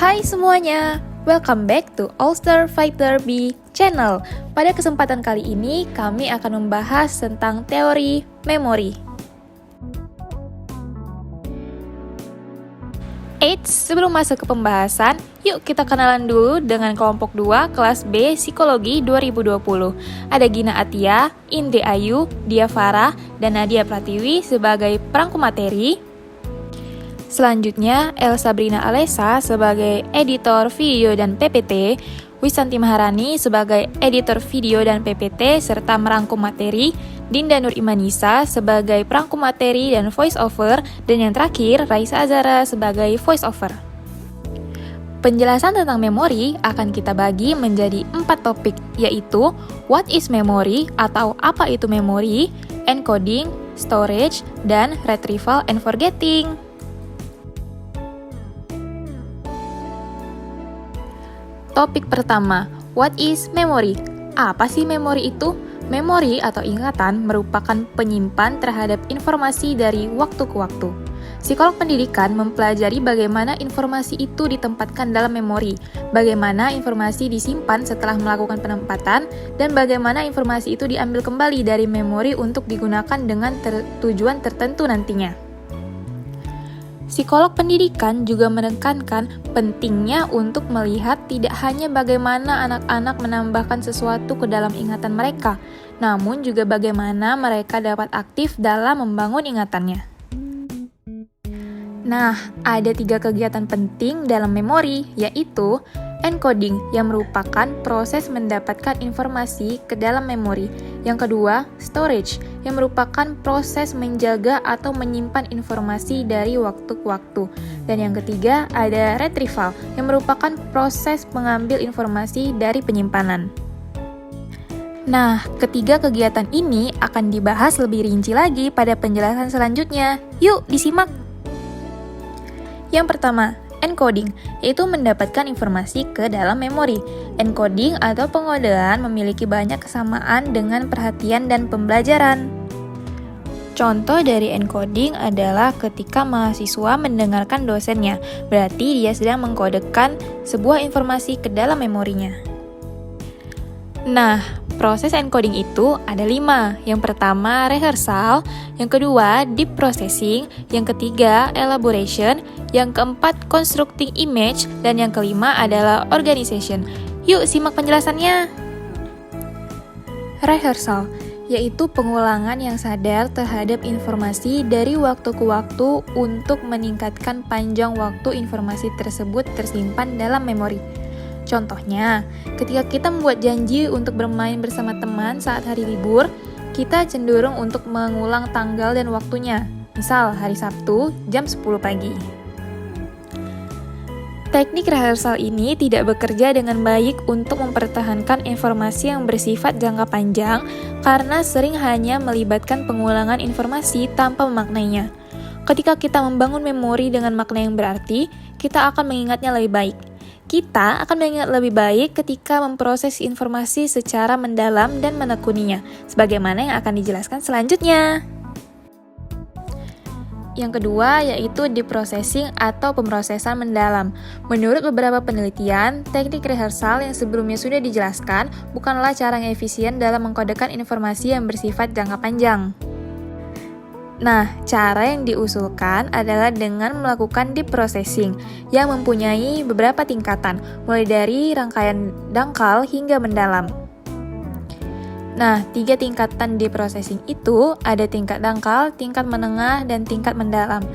Hai semuanya, welcome back to All Star Fighter B channel. Pada kesempatan kali ini, kami akan membahas tentang teori memori. Eits, sebelum masuk ke pembahasan, yuk kita kenalan dulu dengan kelompok 2 kelas B Psikologi 2020. Ada Gina Atia, Indri Ayu, Dia Farah, dan Nadia Pratiwi sebagai perangkum materi. Selanjutnya, Elsa Brina Alesa sebagai editor video dan PPT, Wisanti Maharani sebagai editor video dan PPT serta merangkum materi, Dinda Nur Imanisa sebagai perangkum materi dan voice over, dan yang terakhir, Raisa Azara sebagai voice over. Penjelasan tentang memori akan kita bagi menjadi 4 topik, yaitu what is memory atau apa itu memori, encoding, storage, dan retrieval and forgetting. Topik pertama, what is memory? Apa sih memori itu? Memori atau ingatan merupakan penyimpan terhadap informasi dari waktu ke waktu. Psikolog pendidikan mempelajari bagaimana informasi itu ditempatkan dalam memori, bagaimana informasi disimpan setelah melakukan penempatan, dan bagaimana informasi itu diambil kembali dari memori untuk digunakan dengan tujuan tertentu nantinya. Psikolog pendidikan juga menekankan pentingnya untuk melihat tidak hanya bagaimana anak-anak menambahkan sesuatu ke dalam ingatan mereka, namun juga bagaimana mereka dapat aktif dalam membangun ingatannya. Nah, ada 3 kegiatan penting dalam memori, yaitu encoding yang merupakan proses mendapatkan informasi ke dalam memori. Yang kedua, storage yang merupakan proses menjaga atau menyimpan informasi dari waktu ke waktu. Dan yang ketiga, ada retrieval yang merupakan proses mengambil informasi dari penyimpanan. Nah, ketiga kegiatan ini akan dibahas lebih rinci lagi pada penjelasan selanjutnya. Yuk, disimak! Yang pertama, encoding, yaitu mendapatkan informasi ke dalam memori. Encoding atau pengodean memiliki banyak kesamaan dengan perhatian dan pembelajaran. Contoh dari encoding adalah ketika mahasiswa mendengarkan dosennya, berarti dia sedang mengkodekan sebuah informasi ke dalam memorinya. Nah, proses encoding itu ada 5. Yang pertama, rehearsal. Yang kedua, deep processing. Yang ketiga, elaboration. Yang keempat, constructing image. Dan yang kelima adalah organization. Yuk, simak penjelasannya. Rehearsal, yaitu pengulangan yang sadar terhadap informasi dari waktu ke waktu untuk meningkatkan panjang waktu informasi tersebut tersimpan dalam memori. Contohnya, ketika kita membuat janji untuk bermain bersama teman saat hari libur, kita cenderung untuk mengulang tanggal dan waktunya. Misal, hari Sabtu, jam 10 pagi. Teknik rehearsal ini tidak bekerja dengan baik untuk mempertahankan informasi yang bersifat jangka panjang karena sering hanya melibatkan pengulangan informasi tanpa memaknainya. Ketika kita membangun memori dengan makna yang berarti, kita akan mengingatnya lebih baik. Kita akan mengingat lebih baik ketika memproses informasi secara mendalam dan menekuninya, sebagaimana yang akan dijelaskan selanjutnya. Yang kedua yaitu deep processing atau pemrosesan mendalam. Menurut beberapa penelitian, teknik rehearsal yang sebelumnya sudah dijelaskan bukanlah cara yang efisien dalam mengkodekan informasi yang bersifat jangka panjang. Nah, cara yang diusulkan adalah dengan melakukan deep processing yang mempunyai beberapa tingkatan, mulai dari rangkaian dangkal hingga mendalam. Nah, 3 tingkatan deep processing itu ada tingkat dangkal, tingkat menengah, dan tingkat mendalam.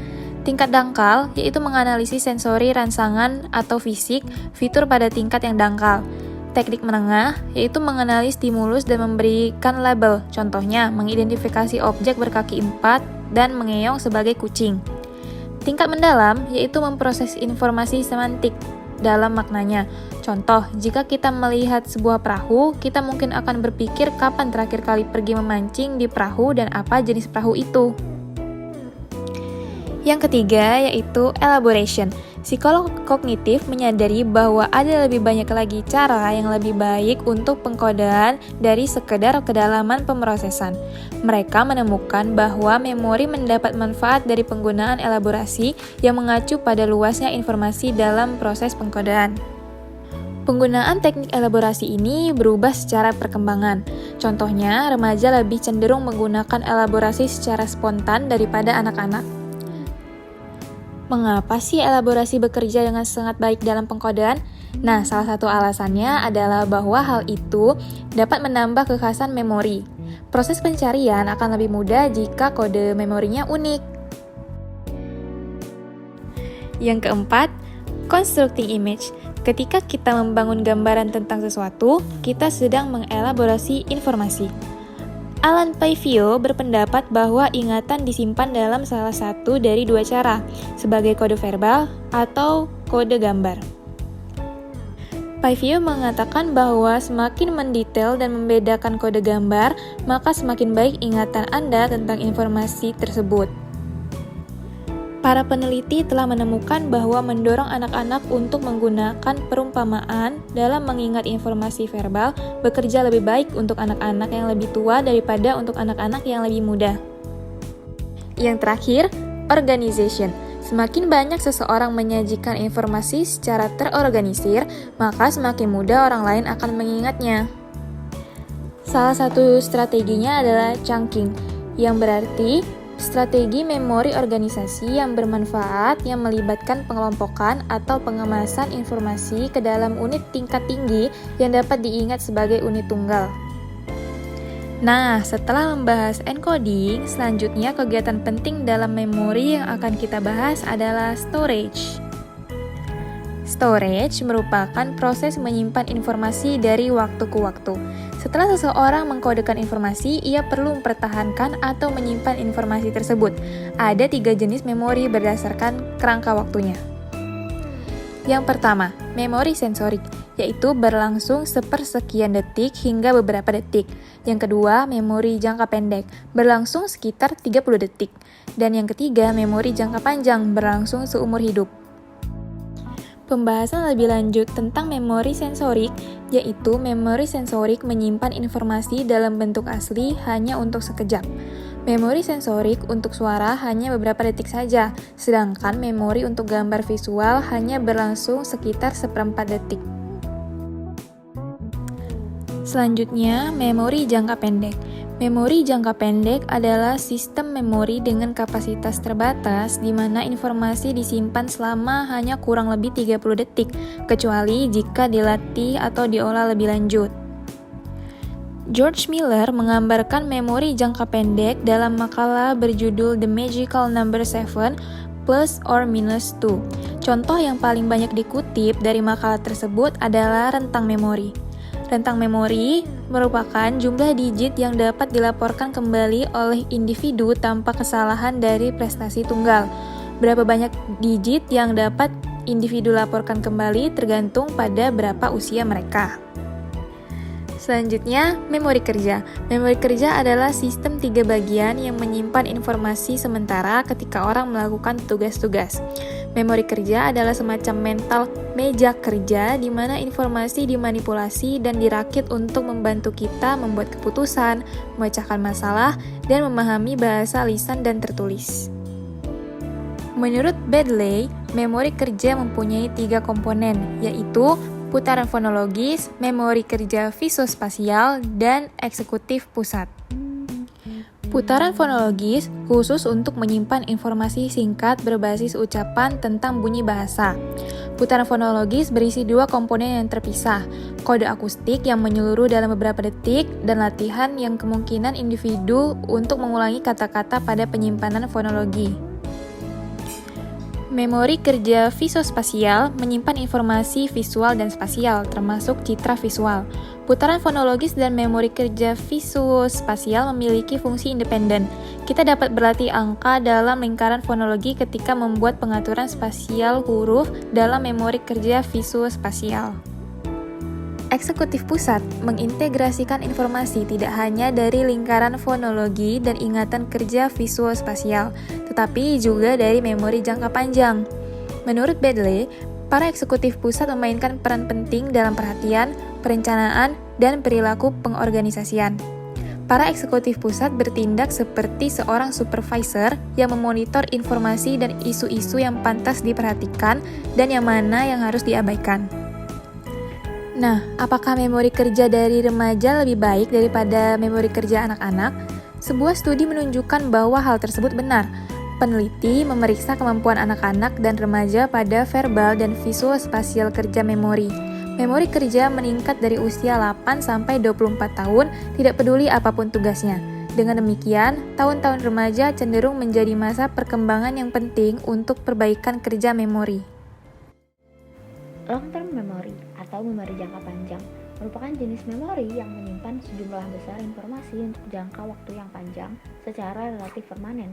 Tingkat dangkal yaitu menganalisis sensori rangsangan atau fisik fitur pada tingkat yang dangkal. Teknik menengah yaitu mengenali stimulus dan memberikan label, contohnya mengidentifikasi objek berkaki 4 dan mengeong sebagai kucing. Tingkat mendalam yaitu memproses informasi semantik dalam maknanya. Contoh, jika kita melihat sebuah perahu, kita mungkin akan berpikir kapan terakhir kali pergi memancing di perahu dan apa jenis perahu itu. Yang ketiga yaitu elaboration. Psikolog kognitif menyadari bahwa ada lebih banyak lagi cara yang lebih baik untuk pengkodaan dari sekedar kedalaman pemrosesan. Mereka menemukan bahwa memori mendapat manfaat dari penggunaan elaborasi yang mengacu pada luasnya informasi dalam proses pengkodaan. Penggunaan teknik elaborasi ini berubah secara perkembangan. Contohnya, remaja lebih cenderung menggunakan elaborasi secara spontan daripada anak-anak. Mengapa sih elaborasi bekerja dengan sangat baik dalam pengkodaan? Nah, salah satu alasannya adalah bahwa hal itu dapat menambah kekhasan memori. Proses pencarian akan lebih mudah jika kode memorinya unik. Yang keempat, constructing image. Ketika kita membangun gambaran tentang sesuatu, kita sedang mengelaborasi informasi. Alan Paivio berpendapat bahwa ingatan disimpan dalam salah satu dari dua cara, sebagai kode verbal atau kode gambar. Paivio mengatakan bahwa semakin mendetail dan membedakan kode gambar, maka semakin baik ingatan Anda tentang informasi tersebut. Para peneliti telah menemukan bahwa mendorong anak-anak untuk menggunakan perumpamaan dalam mengingat informasi verbal bekerja lebih baik untuk anak-anak yang lebih tua daripada untuk anak-anak yang lebih muda. Yang terakhir, organization. Semakin banyak seseorang menyajikan informasi secara terorganisir, maka semakin mudah orang lain akan mengingatnya. Salah satu strateginya adalah chunking, yang berarti strategi memori organisasi yang bermanfaat yang melibatkan pengelompokan atau pengemasan informasi ke dalam unit tingkat tinggi yang dapat diingat sebagai unit tunggal. Nah, setelah membahas encoding, selanjutnya kegiatan penting dalam memori yang akan kita bahas adalah storage. Storage merupakan proses menyimpan informasi dari waktu ke waktu. Setelah seseorang mengkodekan informasi, ia perlu mempertahankan atau menyimpan informasi tersebut. Ada 3 jenis memori berdasarkan kerangka waktunya. Yang pertama, memori sensorik, yaitu berlangsung sepersekian detik hingga beberapa detik. Yang kedua, memori jangka pendek, berlangsung sekitar 30 detik. Dan yang ketiga, memori jangka panjang, berlangsung seumur hidup. Pembahasan lebih lanjut tentang memori sensorik, yaitu memori sensorik menyimpan informasi dalam bentuk asli hanya untuk sekejap. Memori sensorik untuk suara hanya beberapa detik saja, sedangkan memori untuk gambar visual hanya berlangsung sekitar seperempat detik. Selanjutnya, memori jangka pendek. Memori jangka pendek adalah sistem memori dengan kapasitas terbatas di mana informasi disimpan selama hanya kurang lebih 30 detik, kecuali jika dilatih atau diolah lebih lanjut. George Miller menggambarkan memori jangka pendek dalam makalah berjudul The Magical Number 7 plus or minus 2. Contoh yang paling banyak dikutip dari makalah tersebut adalah rentang memori. Rentang memori merupakan jumlah digit yang dapat dilaporkan kembali oleh individu tanpa kesalahan dari prestasi tunggal. Berapa banyak digit yang dapat individu laporkan kembali tergantung pada berapa usia mereka. Selanjutnya, memori kerja. Memori kerja adalah sistem 3 bagian yang menyimpan informasi sementara ketika orang melakukan tugas-tugas. Memori kerja adalah semacam mental meja kerja di mana informasi dimanipulasi dan dirakit untuk membantu kita membuat keputusan, memecahkan masalah, dan memahami bahasa lisan dan tertulis. Menurut Baddeley, memori kerja mempunyai 3 komponen, yaitu putaran fonologis, memori kerja visuospasial, dan eksekutif pusat. Putaran fonologis khusus untuk menyimpan informasi singkat berbasis ucapan tentang bunyi bahasa. Putaran fonologis berisi 2 komponen yang terpisah, kode akustik yang menyeluruh dalam beberapa detik, dan latihan yang kemungkinan individu untuk mengulangi kata-kata pada penyimpanan fonologi. Memori kerja visuospasial menyimpan informasi visual dan spasial, termasuk citra visual. Putaran fonologis dan memori kerja visuospasial memiliki fungsi independen. Kita dapat berlatih angka dalam lingkaran fonologi ketika membuat pengaturan spasial huruf dalam memori kerja visuospasial. Eksekutif pusat mengintegrasikan informasi tidak hanya dari lingkaran fonologi dan ingatan kerja visuospasial, tetapi juga dari memori jangka panjang. Menurut Bedley, para eksekutif pusat memainkan peran penting dalam perhatian, perencanaan, dan perilaku pengorganisasian. Para eksekutif pusat bertindak seperti seorang supervisor yang memonitor informasi dan isu-isu yang pantas diperhatikan dan yang mana yang harus diabaikan. Nah, apakah memori kerja dari remaja lebih baik daripada memori kerja anak-anak? Sebuah studi menunjukkan bahwa hal tersebut benar. Peneliti memeriksa kemampuan anak-anak dan remaja pada verbal dan visuospasial kerja memori. Memori kerja meningkat dari usia 8 sampai 24 tahun, tidak peduli apapun tugasnya. Dengan demikian, tahun-tahun remaja cenderung menjadi masa perkembangan yang penting untuk perbaikan kerja memori. Long-term memory atau memori jangka panjang merupakan jenis memori yang menyimpan sejumlah besar informasi untuk jangka waktu yang panjang secara relatif permanen.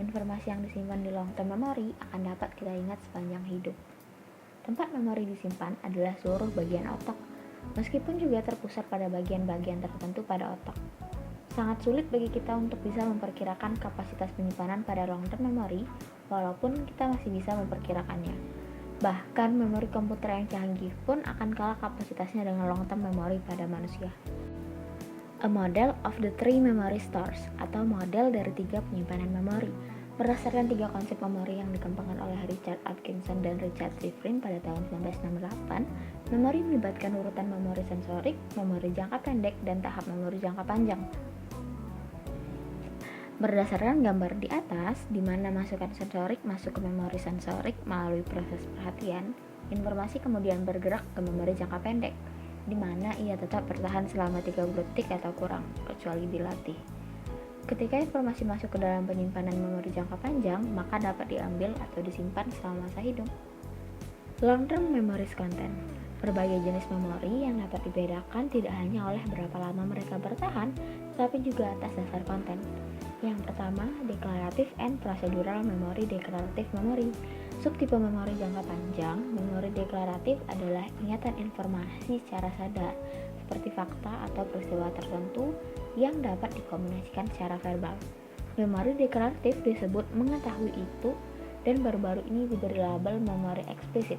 Informasi yang disimpan di long-term memory akan dapat kita ingat sepanjang hidup. Tempat memori disimpan adalah seluruh bagian otak, meskipun juga terpusat pada bagian-bagian tertentu pada otak. Sangat sulit bagi kita untuk bisa memperkirakan kapasitas penyimpanan pada long-term memory, walaupun kita masih bisa memperkirakannya. Bahkan memori komputer yang canggih pun akan kalah kapasitasnya dengan long-term memory pada manusia. A model of the three memory stores atau model dari 3 penyimpanan memori. Berdasarkan 3 konsep memori yang dikembangkan oleh Richard Atkinson dan Richard Shifrin pada tahun 1968, memori melibatkan urutan memori sensorik, memori jangka pendek, dan tahap memori jangka panjang. Berdasarkan gambar di atas, di mana masukan sensorik masuk ke memori sensorik melalui proses perhatian, informasi kemudian bergerak ke memori jangka pendek, di mana ia tetap bertahan selama 30 detik atau kurang, kecuali dilatih. Ketika informasi masuk ke dalam penyimpanan memori jangka panjang, maka dapat diambil atau disimpan selama masa hidup. Long-term memory content. Berbagai jenis memori yang dapat dibedakan tidak hanya oleh berapa lama mereka bertahan, tetapi juga atas dasar konten. Yang pertama, declarative and procedural memory. Declarative memory. Subtipe memori jangka panjang. Memori deklaratif adalah ingatan informasi secara sadar, seperti fakta atau peristiwa tertentu yang dapat dikomunikasikan secara verbal. Memori deklaratif disebut mengetahui itu, dan baru-baru ini diberi label memori eksplisit.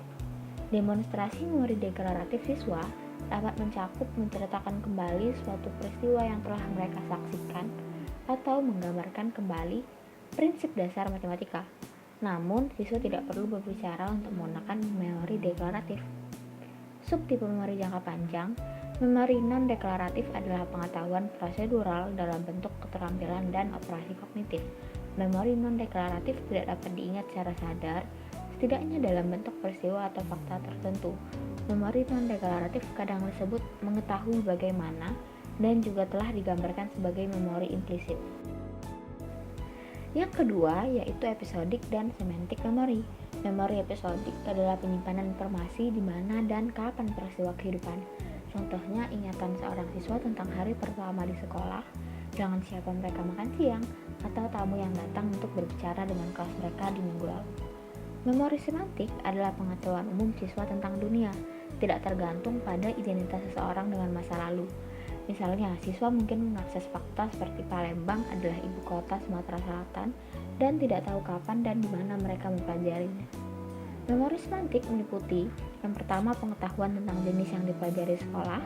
Demonstrasi memori deklaratif siswa dapat mencakup menceritakan kembali suatu peristiwa yang telah mereka saksikan atau menggambarkan kembali prinsip dasar matematika. Namun, siswa tidak perlu berbicara untuk menggunakan memori deklaratif. Subtipe memori jangka panjang. Memori non-deklaratif adalah pengetahuan prosedural dalam bentuk keterampilan dan operasi kognitif. Memori non-deklaratif tidak dapat diingat secara sadar, setidaknya dalam bentuk peristiwa atau fakta tertentu. Memori non-deklaratif kadang disebut mengetahui bagaimana dan juga telah digambarkan sebagai memori implisit. Yang kedua yaitu episodik dan semantik memory. Memori episodik adalah penyimpanan informasi di mana dan kapan peristiwa kehidupan. Contohnya ingatan seorang siswa tentang hari pertama di sekolah, dengan siapa mereka makan siang, atau tamu yang datang untuk berbicara dengan kelas mereka di minggu lalu. Memori semantik adalah pengetahuan umum siswa tentang dunia, tidak tergantung pada identitas seseorang dengan masa lalu. Misalnya, siswa mungkin mengakses fakta seperti Palembang adalah ibu kota Sumatera Selatan dan tidak tahu kapan dan di mana mereka mempelajarinya. Memori semantik meliputi yang pertama pengetahuan tentang jenis yang dipelajari sekolah,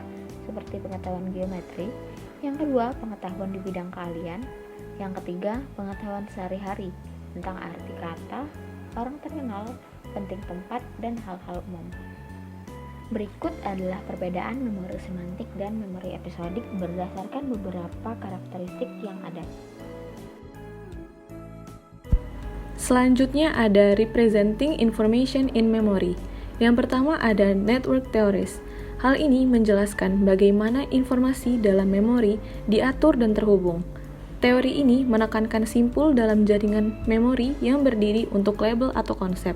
seperti pengetahuan geometri. Yang kedua, pengetahuan di bidang keahlian. Yang ketiga, pengetahuan sehari-hari tentang arti kata, orang terkenal, penting tempat, dan hal-hal umum. Berikut adalah perbedaan memori semantik dan memori episodik berdasarkan beberapa karakteristik yang ada. Selanjutnya ada representing information in memory. Yang pertama ada network theories. Hal ini menjelaskan bagaimana informasi dalam memori diatur dan terhubung. Teori ini menekankan simpul dalam jaringan memori yang berdiri untuk label atau konsep.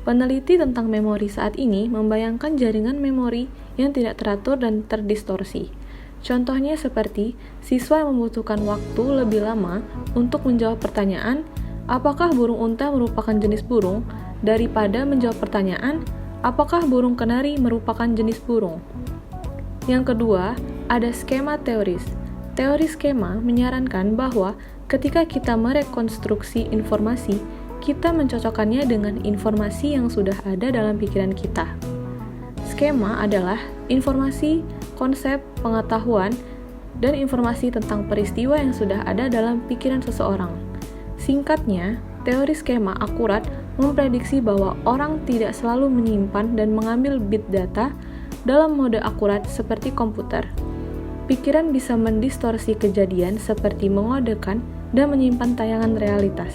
Peneliti tentang memori saat ini membayangkan jaringan memori yang tidak teratur dan terdistorsi. Contohnya seperti siswa yang membutuhkan waktu lebih lama untuk menjawab pertanyaan, apakah burung unta merupakan jenis burung, daripada menjawab pertanyaan, apakah burung kenari merupakan jenis burung. Yang kedua, ada skema teoris. Teori skema menyarankan bahwa ketika kita merekonstruksi informasi, kita mencocokkannya dengan informasi yang sudah ada dalam pikiran kita. Skema adalah informasi, konsep, pengetahuan, dan informasi tentang peristiwa yang sudah ada dalam pikiran seseorang. Singkatnya, teori skema akurat memprediksi bahwa orang tidak selalu menyimpan dan mengambil bit data dalam mode akurat seperti komputer. Pikiran bisa mendistorsi kejadian seperti mengodekan dan menyimpan tayangan realitas.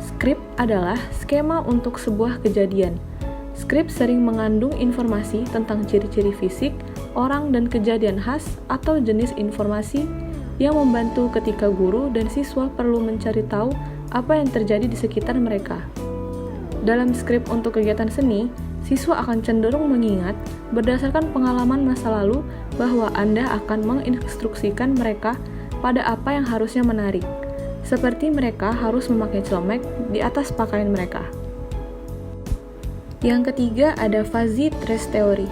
Skrip adalah skema untuk sebuah kejadian. Skrip sering mengandung informasi tentang ciri-ciri fisik, orang dan kejadian khas atau jenis informasi yang membantu ketika guru dan siswa perlu mencari tahu apa yang terjadi di sekitar mereka. Dalam skrip untuk kegiatan seni, siswa akan cenderung mengingat berdasarkan pengalaman masa lalu bahwa Anda akan menginstruksikan mereka pada apa yang harusnya menarik, seperti mereka harus memakai celemek di atas pakaian mereka. Yang ketiga ada fuzzy trace theory.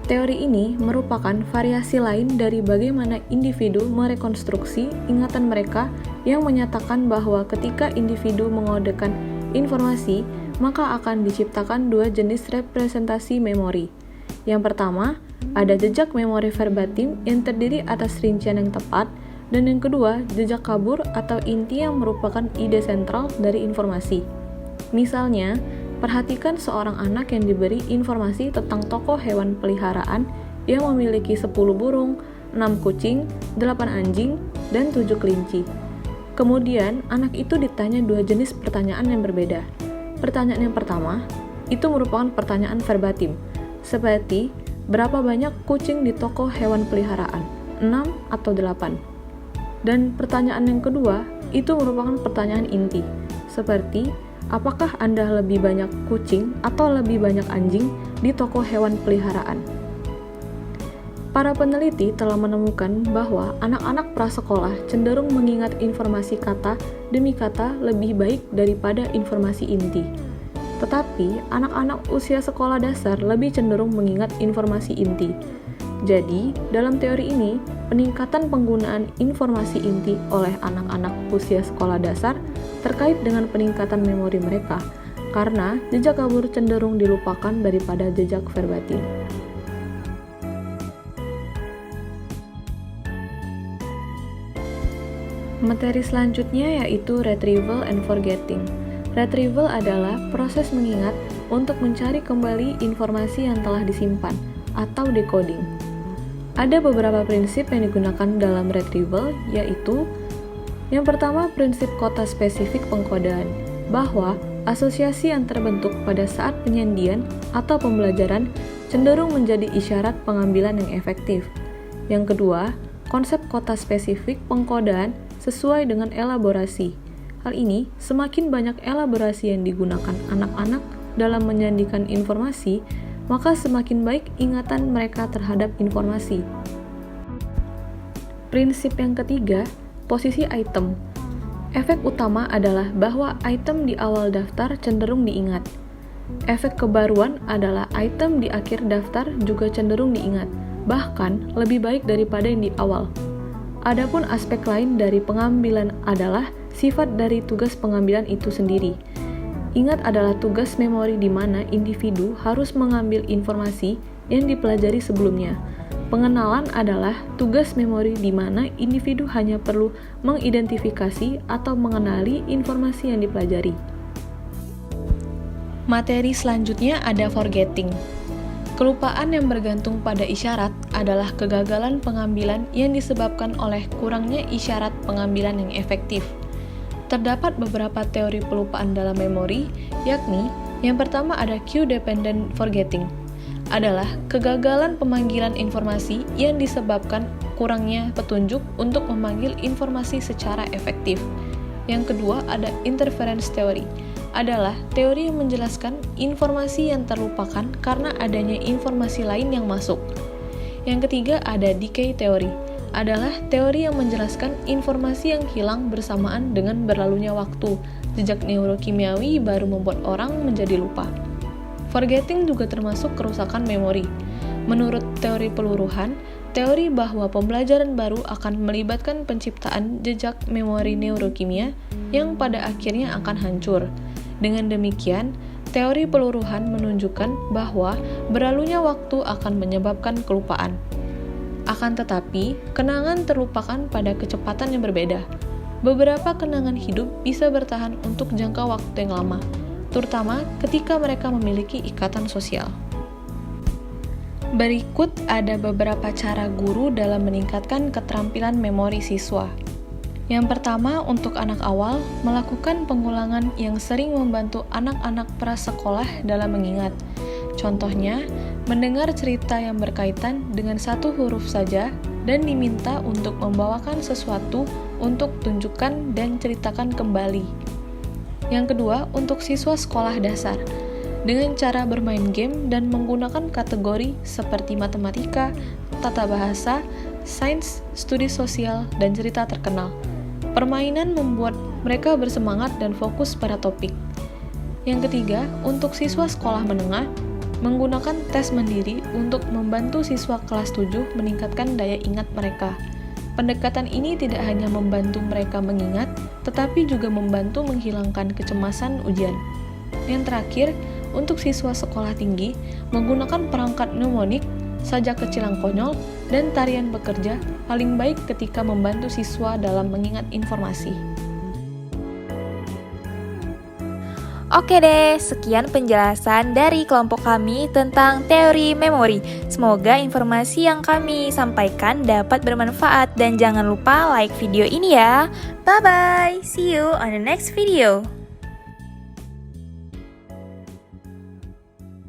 Teori ini merupakan variasi lain dari bagaimana individu merekonstruksi ingatan mereka yang menyatakan bahwa ketika individu mengodekan informasi, maka akan diciptakan dua jenis representasi memori. Yang pertama, ada jejak memori verbatim yang terdiri atas rincian yang tepat, dan yang kedua, jejak kabur atau inti yang merupakan ide sentral dari informasi. Misalnya, perhatikan seorang anak yang diberi informasi tentang tokoh hewan peliharaan yang memiliki 10 burung, 6 kucing, 8 anjing, dan 7 kelinci. Kemudian, anak itu ditanya dua jenis pertanyaan yang berbeda. Pertanyaan yang pertama, itu merupakan pertanyaan verbatim, seperti berapa banyak kucing di toko hewan peliharaan, 6 atau 8. Dan pertanyaan yang kedua, itu merupakan pertanyaan inti, seperti apakah Anda lebih banyak kucing atau lebih banyak anjing di toko hewan peliharaan? Para peneliti telah menemukan bahwa anak-anak prasekolah cenderung mengingat informasi kata demi kata lebih baik daripada informasi inti. Tetapi, anak-anak usia sekolah dasar lebih cenderung mengingat informasi inti. Jadi, dalam teori ini, peningkatan penggunaan informasi inti oleh anak-anak usia sekolah dasar terkait dengan peningkatan memori mereka, karena jejak kabur cenderung dilupakan daripada jejak verbatim. Materi selanjutnya yaitu retrieval and forgetting. Retrieval adalah proses mengingat untuk mencari kembali informasi yang telah disimpan, atau decoding. Ada beberapa prinsip yang digunakan dalam retrieval, yaitu yang pertama, prinsip kota spesifik pengkodaan, bahwa asosiasi yang terbentuk pada saat penyandian atau pembelajaran cenderung menjadi isyarat pengambilan yang efektif. Yang kedua, konsep kota spesifik pengkodaan sesuai dengan elaborasi. Hal ini, semakin banyak elaborasi yang digunakan anak-anak dalam menyandikan informasi, maka semakin baik ingatan mereka terhadap informasi. Prinsip yang ketiga, posisi item. Efek utama adalah bahwa item di awal daftar cenderung diingat. Efek kebaruan adalah item di akhir daftar juga cenderung diingat, bahkan lebih baik daripada yang di awal. Adapun aspek lain dari pengambilan adalah sifat dari tugas pengambilan itu sendiri. Ingat adalah tugas memori di mana individu harus mengambil informasi yang dipelajari sebelumnya. Pengenalan adalah tugas memori di mana individu hanya perlu mengidentifikasi atau mengenali informasi yang dipelajari. Materi selanjutnya ada forgetting. Kelupaan yang bergantung pada isyarat adalah kegagalan pengambilan yang disebabkan oleh kurangnya isyarat pengambilan yang efektif. Terdapat beberapa teori pelupaan dalam memori, yakni yang pertama ada cue-dependent forgetting, adalah kegagalan pemanggilan informasi yang disebabkan kurangnya petunjuk untuk memanggil informasi secara efektif. Yang kedua ada interference theory, adalah teori yang menjelaskan informasi yang terlupakan karena adanya informasi lain yang masuk. Yang ketiga ada decay theory, adalah teori yang menjelaskan informasi yang hilang bersamaan dengan berlalunya waktu. Jejak neurokimiawi baru membuat orang menjadi lupa. Forgetting juga termasuk kerusakan memori. Menurut teori peluruhan, teori bahwa pembelajaran baru akan melibatkan penciptaan jejak memori neurokimia yang pada akhirnya akan hancur. Dengan demikian, teori peluruhan menunjukkan bahwa berlalunya waktu akan menyebabkan kelupaan. Akan tetapi, kenangan terlupakan pada kecepatan yang berbeda. Beberapa kenangan hidup bisa bertahan untuk jangka waktu yang lama, terutama ketika mereka memiliki ikatan sosial. Berikut ada beberapa cara guru dalam meningkatkan keterampilan memori siswa. Yang pertama, untuk anak awal, melakukan pengulangan yang sering membantu anak-anak prasekolah dalam mengingat. Contohnya, mendengar cerita yang berkaitan dengan satu huruf saja dan diminta untuk membawakan sesuatu untuk tunjukkan dan ceritakan kembali. Yang kedua, untuk siswa sekolah dasar, dengan cara bermain game dan menggunakan kategori seperti matematika, tata bahasa, sains, studi sosial, dan cerita terkenal. Permainan membuat mereka bersemangat dan fokus pada topik. Yang ketiga, untuk siswa sekolah menengah, menggunakan tes mandiri untuk membantu siswa kelas 7 meningkatkan daya ingat mereka. Pendekatan ini tidak hanya membantu mereka mengingat, tetapi juga membantu menghilangkan kecemasan ujian. Yang terakhir, untuk siswa sekolah tinggi, menggunakan perangkat mnemonik, sajak kecil yang konyol, dan tarian bekerja paling baik ketika membantu siswa dalam mengingat informasi. Oke deh, sekian penjelasan dari kelompok kami tentang teori memori. Semoga informasi yang kami sampaikan dapat bermanfaat dan jangan lupa like video ini ya. Bye-bye, see you on the next video.